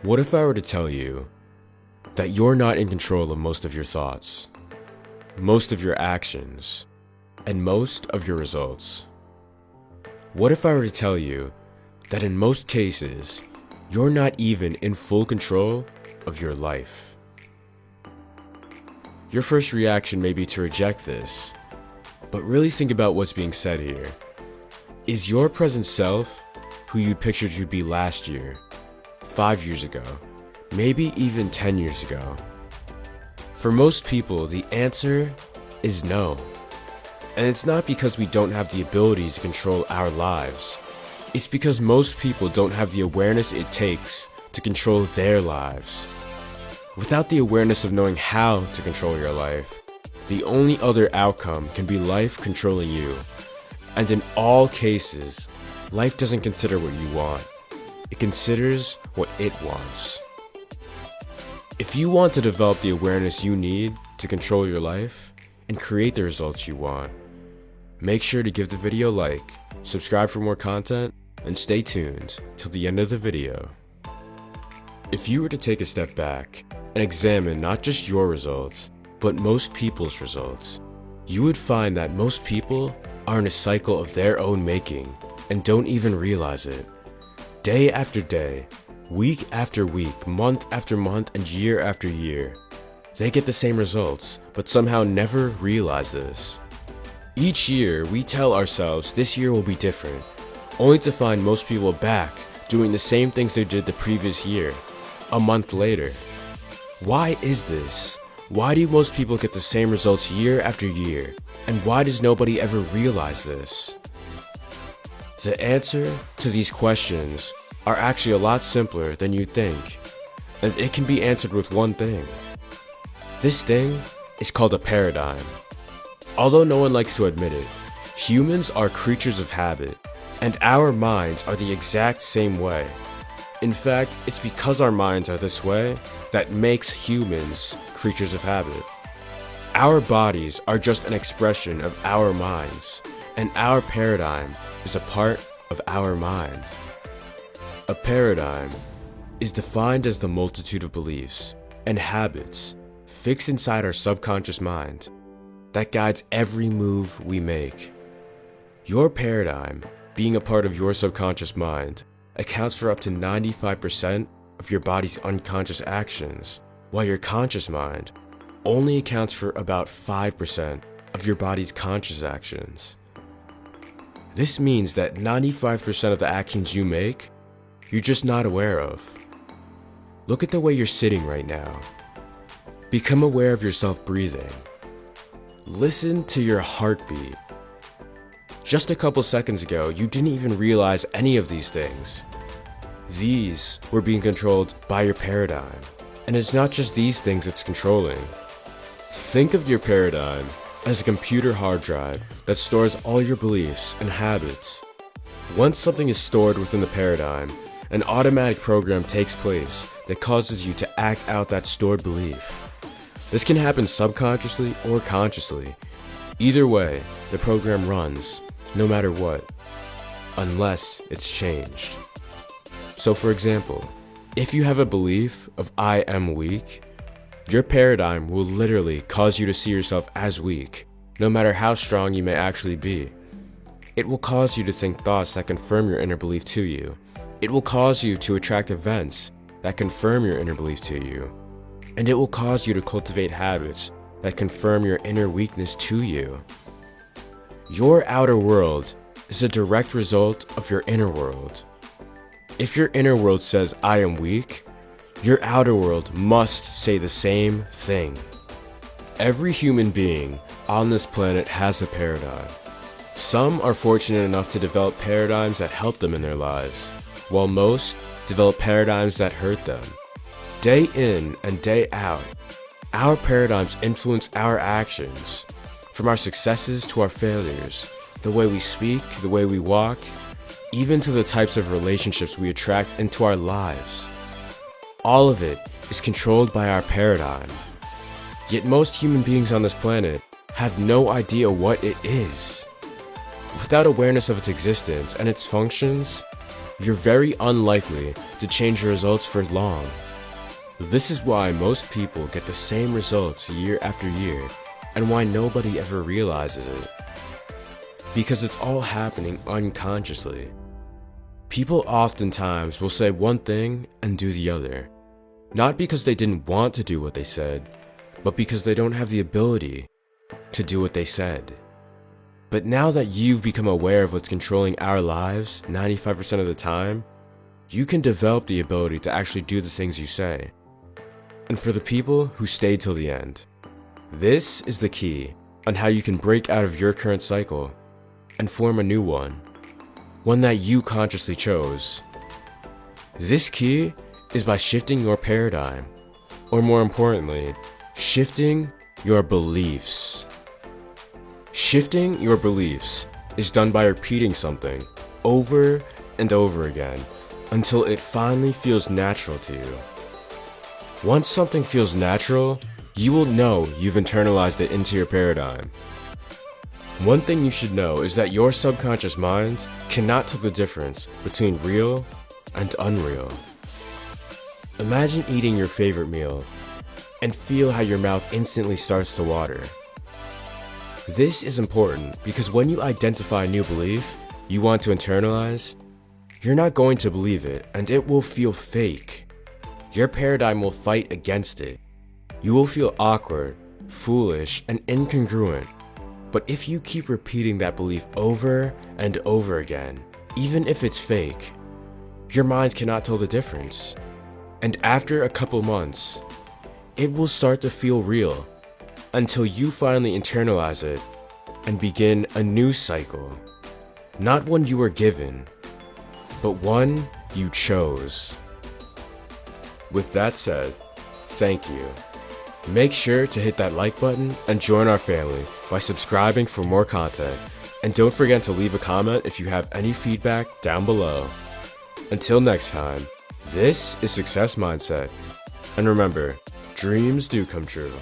What if I were to tell you that you're not in control of most of your thoughts, most of your actions, and most of your results? What if I were to tell you that in most cases, you're not even in full control of your life? Your first reaction may be to reject this, but really think about what's being said here. Is your present self who you pictured you'd be last year, 5 years ago, maybe even 10 years ago? For most people, the answer is no. And it's not because we don't have the ability to control our lives. It's because most people don't have the awareness it takes to control their lives. Without the awareness of knowing how to control your life, the only other outcome can be life controlling you. And in all cases, life doesn't consider what you want. It considers what it wants. If you want to develop the awareness you need to control your life and create the results you want, make sure to give the video a like, subscribe for more content, and stay tuned till the end of the video. If you were to take a step back and examine not just your results, but most people's results, you would find that most people are in a cycle of their own making and don't even realize it. Day after day, week after week, month after month, and year after year, they get the same results, but somehow never realize this. Each year, we tell ourselves this year will be different, only to find most people back doing the same things they did the previous year, a month later. Why is this? Why do most people get the same results year after year? And why does nobody ever realize this? The answer to these questions are actually a lot simpler than you think, and it can be answered with one thing. This thing is called a paradigm. Although no one likes to admit it, humans are creatures of habit, and our minds are the exact same way. In fact, it's because our minds are this way that makes humans creatures of habit. Our bodies are just an expression of our minds, and our paradigm is a part of our mind. A paradigm is defined as the multitude of beliefs and habits fixed inside our subconscious mind that guides every move we make. Your paradigm, being a part of your subconscious mind, accounts for up to 95% of your body's unconscious actions, while your conscious mind only accounts for about 5% of your body's conscious actions. This means that 95% of the actions you make, you're just not aware of. Look at the way you're sitting right now. Become aware of yourself breathing. Listen to your heartbeat. Just a couple seconds ago, you didn't even realize any of these things. These were being controlled by your paradigm. And it's not just these things it's controlling. Think of your paradigm as a computer hard drive that stores all your beliefs and habits. Once something is stored within the paradigm, an automatic program takes place that causes you to act out that stored belief. This can happen subconsciously or consciously. Either way, the program runs, no matter what, unless it's changed. So for example, if you have a belief of I am weak, your paradigm will literally cause you to see yourself as weak, no matter how strong you may actually be. It will cause you to think thoughts that confirm your inner belief to you. It will cause you to attract events that confirm your inner belief to you. And it will cause you to cultivate habits that confirm your inner weakness to you. Your outer world is a direct result of your inner world. If your inner world says, I am weak, your outer world must say the same thing. Every human being on this planet has a paradigm. Some are fortunate enough to develop paradigms that help them in their lives, while most develop paradigms that hurt them. Day in and day out, our paradigms influence our actions, from our successes to our failures, the way we speak, the way we walk, even to the types of relationships we attract into our lives. All of it is controlled by our paradigm. Yet most human beings on this planet have no idea what it is. Without awareness of its existence and its functions, you're very unlikely to change your results for long. This is why most people get the same results year after year, and why nobody ever realizes it. Because it's all happening unconsciously. People oftentimes will say one thing and do the other, not because they didn't want to do what they said, but because they don't have the ability to do what they said. But now that you've become aware of what's controlling our lives 95% of the time, you can develop the ability to actually do the things you say. And for the people who stayed till the end, this is the key on how you can break out of your current cycle and form a new one that you consciously chose. This key is by shifting your paradigm, or more importantly, shifting your beliefs. Shifting your beliefs is done by repeating something over and over again until it finally feels natural to you. Once something feels natural, you will know you've internalized it into your paradigm. One thing you should know is that your subconscious mind cannot tell the difference between real and unreal. Imagine eating your favorite meal and feel how your mouth instantly starts to water. This is important because when you identify a new belief you want to internalize, you're not going to believe it and it will feel fake. Your paradigm will fight against it. You will feel awkward, foolish, and incongruent. But if you keep repeating that belief over and over again, even if it's fake, your mind cannot tell the difference. And after a couple months, it will start to feel real until you finally internalize it and begin a new cycle. Not one you were given, but one you chose. With that said, thank you. Make sure to hit that like button and join our family by subscribing for more content. And don't forget to leave a comment if you have any feedback down below. Until next time, this is Success Mindset. And remember, dreams do come true.